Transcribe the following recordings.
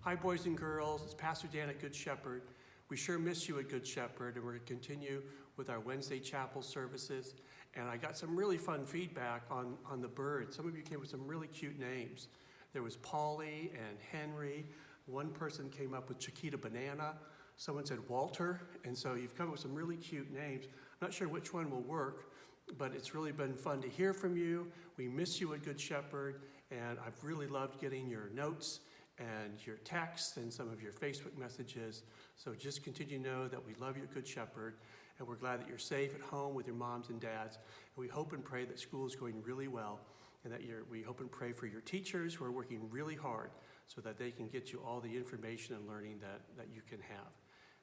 Hi, boys and girls. It's Pastor Dan at Good Shepherd. We sure miss you at Good Shepherd, and we're going to continue with our Wednesday chapel services. And I got some really fun feedback on the birds. Some of you came with some really cute names. There was Polly and Henry. One person came up with Chiquita Banana. Someone said Walter. And so you've come up with some really cute names. I'm not sure which one will work, but it's really been fun to hear from you. We miss you at Good Shepherd, and I've really loved getting your notes and your texts and some of your Facebook messages. So just continue to know that we love you at Good Shepherd, and we're glad that you're safe at home with your moms and dads. And we hope and pray that school is going really well, and that we hope and pray for your teachers who are working really hard so that they can get you all the information and learning that you can have.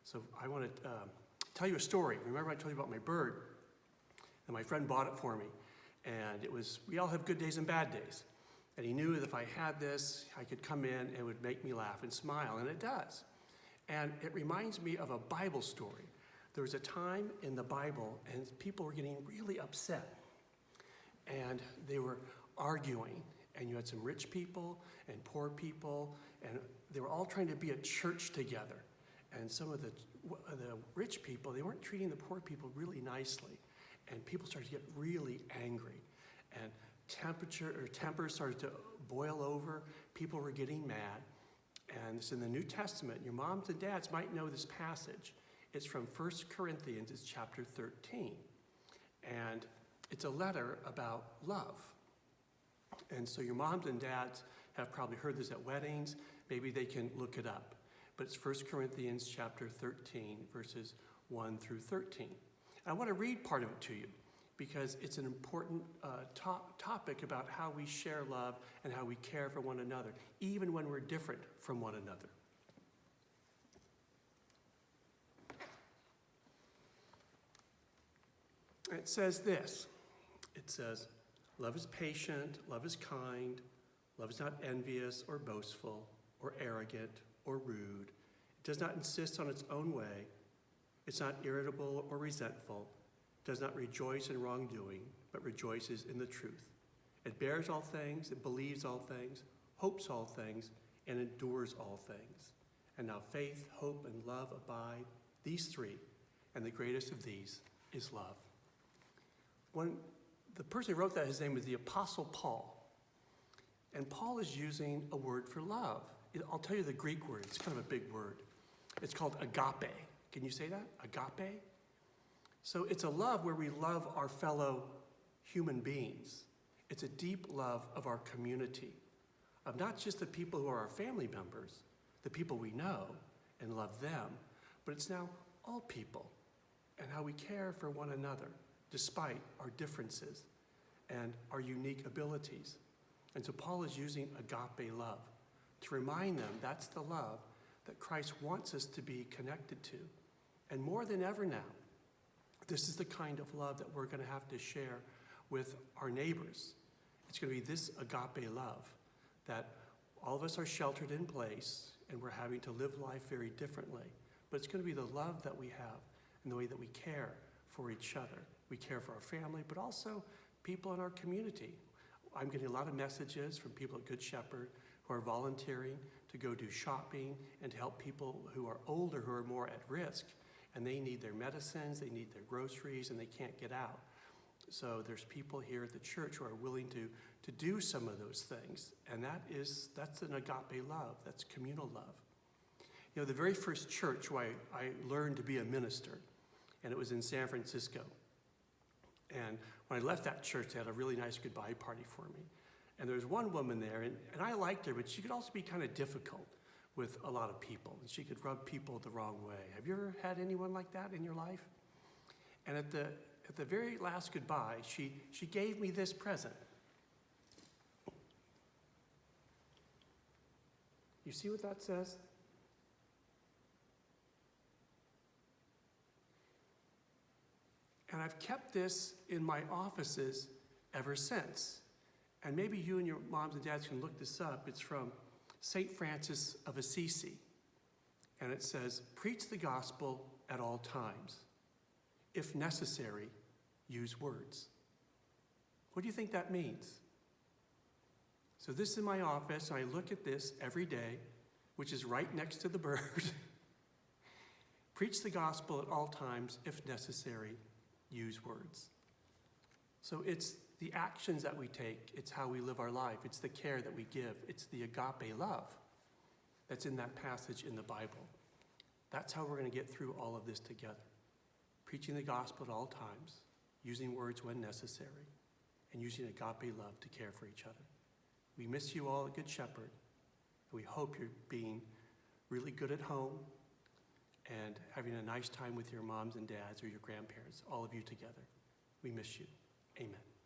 So I want to tell you a story. Remember I told you about my bird, and my friend bought it for me. And we all have good days and bad days. And he knew that if I had this, I could come in and it would make me laugh and smile, and it does. And it reminds me of a Bible story. There was a time in the Bible, and people were getting really upset. And they were arguing, and you had some rich people and poor people, and they were all trying to be a church together. And some of the rich people, they weren't treating the poor people really nicely. And people started to get really angry. And temper started to boil over. People were getting mad. And it's in the New Testament. Your moms and dads might know this passage. It's from 1 Corinthians, it's chapter 13. And it's a letter about love. And so your moms and dads have probably heard this at weddings. Maybe they can look it up. But it's 1 Corinthians chapter 13, verses 1 through 13. And I want to read part of it to you, because it's an important topic about how we share love and how we care for one another, even when we're different from one another. It says this. It says, love is patient, love is kind, love is not envious or boastful or arrogant or rude. It does not insist on its own way. It's not irritable or resentful. Does not rejoice in wrongdoing, but rejoices in the truth. It bears all things, it believes all things, hopes all things, and endures all things. And now faith, hope, and love abide, these three, and the greatest of these is love. The person who wrote that, his name was the Apostle Paul. And Paul is using a word for love. I'll tell you the Greek word. It's kind of a big word. It's called agape. Can you say that? Agape? So it's a love where we love our fellow human beings. It's a deep love of our community, of not just the people who are our family members, the people we know and love them, but it's now all people and how we care for one another despite our differences and our unique abilities. And so Paul is using agape love to remind them that's the love that Christ wants us to be connected to. And more than ever now, this is the kind of love that we're going to have to share with our neighbors. It's going to be this agape love that all of us are sheltered in place and we're having to live life very differently. But it's going to be the love that we have and the way that we care for each other. We care for our family, but also people in our community. I'm getting a lot of messages from people at Good Shepherd who are volunteering to go do shopping and to help people who are older, who are more at risk, and they need their medicines, they need their groceries, and they can't get out. So there's people here at the church who are willing to do some of those things, and that's an agape love, that's communal love. You know, the very first church where I learned to be a minister, and it was in San Francisco. And when I left that church, they had a really nice goodbye party for me. And there was one woman there, and I liked her, but she could also be kind of difficult with a lot of people. And she could rub people the wrong way. Have you ever had anyone like that in your life? And at the very last goodbye, she gave me this present. You see what that says? And I've kept this in my offices ever since. And maybe you and your moms and dads can look this up. It's from St. Francis of Assisi. And it says, preach the gospel at all times. If necessary, use words. What do you think that means? So this is my office, and I look at this every day which is right next to the bird. Preach the gospel at all times, if necessary, use words. So it's the actions that we take, it's how we live our life, it's the care that we give, it's the agape love that's in that passage in the Bible. That's how we're going to get through all of this together. Preaching the gospel at all times, using words when necessary, and using agape love to care for each other. We miss you all at Good Shepherd. We hope you're being really good at home and having a nice time with your moms and dads or your grandparents, all of you together. We miss you. Amen.